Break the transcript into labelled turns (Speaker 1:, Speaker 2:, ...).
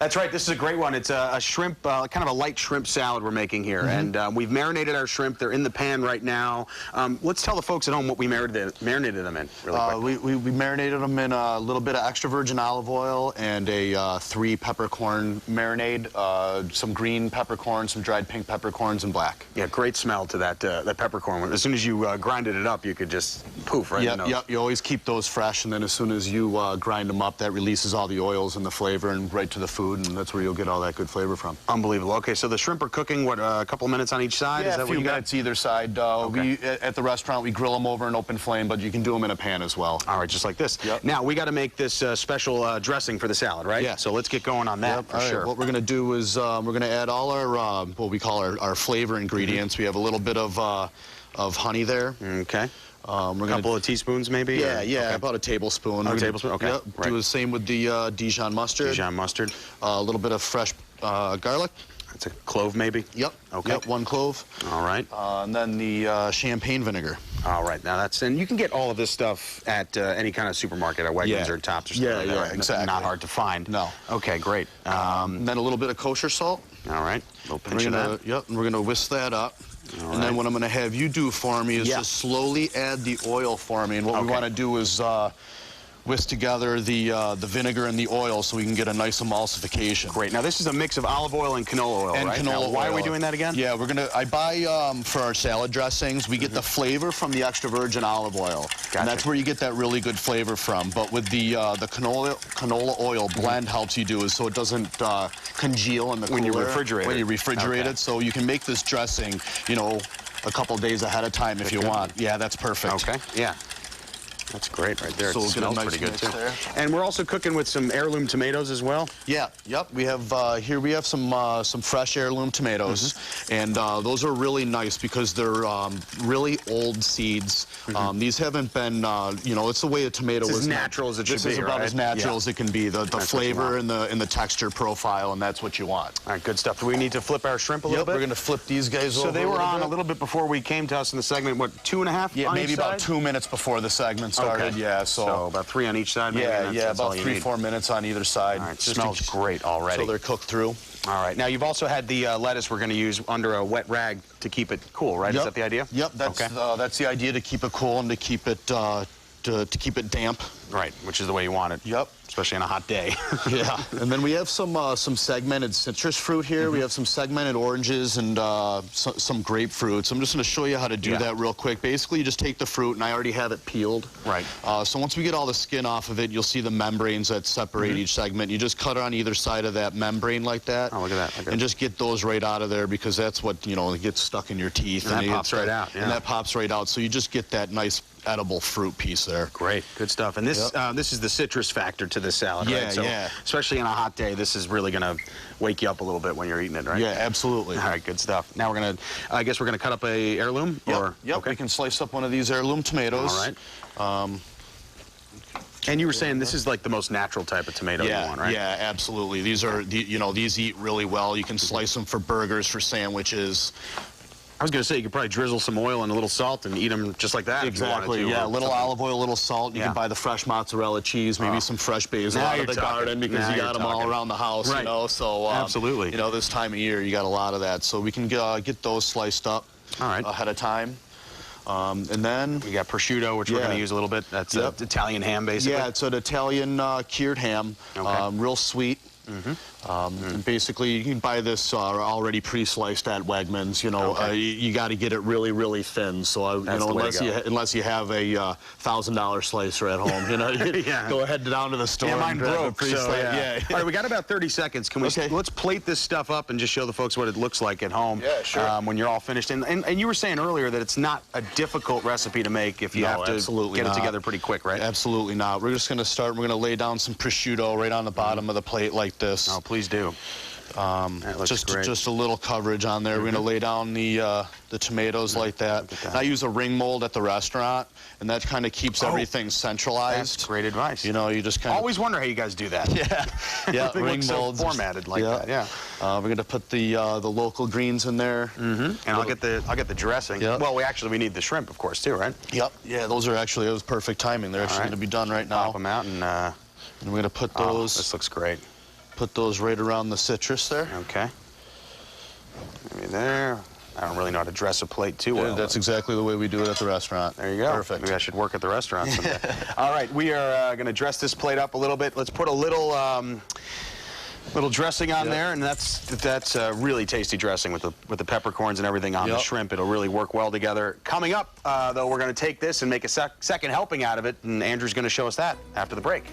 Speaker 1: That's right. This is a great one. It's a shrimp, kind of a light shrimp salad we're making here. And we've marinated our shrimp. They're in the pan right now. Let's tell the folks at home what we marinated them in really quick.
Speaker 2: We marinated them in a little bit of extra virgin olive oil and a 3 peppercorn marinade, some green peppercorns, some dried pink peppercorns, and black.
Speaker 1: Yeah, great smell to that peppercorn. As soon as you grinded it up, you could just poof right in the nose.
Speaker 2: Yep. You always keep those fresh, and then as soon as you grind them up, that releases all the oils and the flavor and right to the food. And that's where you'll get all that good flavor from.
Speaker 1: Unbelievable. Okay, so the shrimp are cooking, what, a couple of minutes on each side?
Speaker 2: Yeah,
Speaker 1: Is that
Speaker 2: a few minutes either side.
Speaker 1: Okay.
Speaker 2: At the restaurant, we grill them over an open flame, but you can do them in a pan as well.
Speaker 1: All right, just like this.
Speaker 2: Yep.
Speaker 1: Now, we got to make this special dressing for the salad, right?
Speaker 2: Yeah.
Speaker 1: So let's get going on that for sure.
Speaker 2: What we're going to do is we're going to add all our, what we call our flavor ingredients. We have a little bit of honey there.
Speaker 1: Okay.
Speaker 2: A
Speaker 1: couple of teaspoons, maybe?
Speaker 2: Yeah,
Speaker 1: okay.
Speaker 2: About a tablespoon.
Speaker 1: A tablespoon, okay.
Speaker 2: Yep.
Speaker 1: Right.
Speaker 2: Do the same with the Dijon mustard.
Speaker 1: Dijon mustard.
Speaker 2: A little bit of fresh garlic.
Speaker 1: That's a clove, maybe?
Speaker 2: Yep.
Speaker 1: Okay.
Speaker 2: Yep, 1 clove.
Speaker 1: All right.
Speaker 2: And then the champagne vinegar.
Speaker 1: All right. Now and you can get all of this stuff at any kind of supermarket, at Wegmans or Tops or something like that, right?
Speaker 2: Exactly.
Speaker 1: Not hard to find.
Speaker 2: No.
Speaker 1: Okay, great.
Speaker 2: And then a little bit of kosher salt.
Speaker 1: All right. A little pinch of that.
Speaker 2: Yep, and we're gonna whisk that up. And then what I'm gonna have you do for me is just slowly add the oil for me. And what we wanna do is whisk together the vinegar and the oil so we can get a nice emulsification.
Speaker 1: Great. Now this is a mix of olive oil and canola oil, right?
Speaker 2: Canola oil.
Speaker 1: Why are we doing that again?
Speaker 2: Yeah, I buy for our salad dressings, we get the flavor from the extra virgin olive oil.
Speaker 1: Gotcha.
Speaker 2: And that's where you get that really good flavor from. But with the canola oil blend helps you do is so it doesn't congeal in the cooler.
Speaker 1: When you refrigerate it.
Speaker 2: When you refrigerate it. So you can make this dressing, you know, a couple days ahead of time if you want. Yeah, that's perfect.
Speaker 1: Okay. Yeah. That's great right there.
Speaker 2: So
Speaker 1: it smells pretty good too.
Speaker 2: There.
Speaker 1: And we're also cooking with some heirloom tomatoes as well.
Speaker 2: Yeah, yep. We have here we have some fresh heirloom tomatoes, and those are really nice because they're really old seeds. These haven't been, you know, it's the way a tomato is.
Speaker 1: As natural as it should be.
Speaker 2: This is about as natural as it can be. The flavor and the texture profile, and that's what you want.
Speaker 1: All right, good stuff. Do we need to flip our shrimp a little bit?
Speaker 2: We're going to flip these guys over.
Speaker 1: So they were on a little bit before we came to us in the segment. What, 2.5?
Speaker 2: Yeah, maybe about 2 minutes before the segment started.
Speaker 1: Okay.
Speaker 2: Yeah,
Speaker 1: so about 3 on each side. Maybe,
Speaker 2: yeah, about 3-4 minutes on either side.
Speaker 1: All right, smells great already.
Speaker 2: So they're cooked through.
Speaker 1: All right. Now you've also had the lettuce we're going to use under a wet rag to keep it cool, right? Is that the idea?
Speaker 2: Yep. That's the idea, to keep it cool and to keep it to keep it damp.
Speaker 1: Right, which is the way you want it.
Speaker 2: Yep.
Speaker 1: Especially on a hot day.
Speaker 2: Yeah. And then we have some segmented citrus fruit here. We have some segmented oranges and some grapefruits. I'm just going to show you how to do that real quick. Basically, you just take the fruit, and I already have it peeled.
Speaker 1: Right.
Speaker 2: So once we get all the skin off of it, you'll see the membranes that separate each segment. You just cut it on either side of that membrane like that.
Speaker 1: Oh, look at that.
Speaker 2: And just get those right out of there, because that's what, you know, it gets stuck in your teeth.
Speaker 1: And that pops right out. Yeah.
Speaker 2: And that pops right out. So you just get that nice edible fruit piece there.
Speaker 1: Great, good stuff. And this this is the citrus factor to this salad, right? So especially on a hot day, this is really going to wake you up a little bit when you're eating it, right?
Speaker 2: Yeah, absolutely.
Speaker 1: All right, good stuff. Now we're going to, I guess we're going to cut up a heirloom?
Speaker 2: Yep, okay. We can slice up one of these heirloom tomatoes.
Speaker 1: All right. And you were saying this is like the most natural type of tomato you want, right?
Speaker 2: Yeah, absolutely. These are, you know, these eat really well. You can slice them for burgers, for sandwiches.
Speaker 1: I was going to say, you could probably drizzle some oil and a little salt and eat them just like that.
Speaker 2: Exactly,
Speaker 1: if you wanted to,
Speaker 2: yeah. A little olive oil, a little salt. You can buy the fresh mozzarella cheese, maybe some fresh basil out of the garden, because you got them all around the house, you know. So,
Speaker 1: absolutely.
Speaker 2: You know, this time of year, you got a lot of that. So we can get those sliced up ahead of time. And then
Speaker 1: we got prosciutto, which we're going to use a little bit. That's Italian ham, basically.
Speaker 2: Yeah, it's an Italian cured ham, real sweet. And basically, you can buy this already pre-sliced at Wegmans. You know, you got to get it really, really thin. So, you know, unless you have a $1,000 slicer at home, you know, go ahead down to the store.
Speaker 1: Yeah, mine
Speaker 2: and grab
Speaker 1: broke.
Speaker 2: So,
Speaker 1: All right, we got about 30 seconds. Can we? Let's plate this stuff up and just show the folks what it looks like at home.
Speaker 2: Yeah, sure.
Speaker 1: When you're all finished. And you were saying earlier that it's not a difficult recipe to make if you have to get it together pretty quick, right?
Speaker 2: Absolutely not. We're just going to start. We're going to lay down some prosciutto right on the bottom of the plate like this.
Speaker 1: Oh, please do.
Speaker 2: Just a little coverage on there. We're going to lay down the tomatoes like that. I use a ring mold at the restaurant, and that kind of keeps everything centralized.
Speaker 1: That's great advice.
Speaker 2: You know, you just kind of
Speaker 1: always wonder how you guys do that.
Speaker 2: Yeah,
Speaker 1: ring molds so formatted like that. Yeah.
Speaker 2: We're going to put the local greens in there.
Speaker 1: And I'll get the dressing. Well, we need the shrimp, of course, too, right?
Speaker 2: Yep. Yeah, those are actually, it was perfect timing. They're actually going to be done right now.
Speaker 1: Pop them out and
Speaker 2: we're going to put those.
Speaker 1: This looks great.
Speaker 2: Put those right around the citrus there.
Speaker 1: Okay. Maybe there. I don't really know how to dress a plate too well.
Speaker 2: That's exactly the way we do it at the restaurant.
Speaker 1: There you go.
Speaker 2: Perfect.
Speaker 1: Maybe I should work at the restaurant someday. All right, we are going to dress this plate up a little bit. Let's put a little dressing on there, and that's really tasty dressing with the peppercorns and everything on the shrimp. It'll really work well together. Coming up, though, we're going to take this and make a second helping out of it, and Andrew's going to show us that after the break.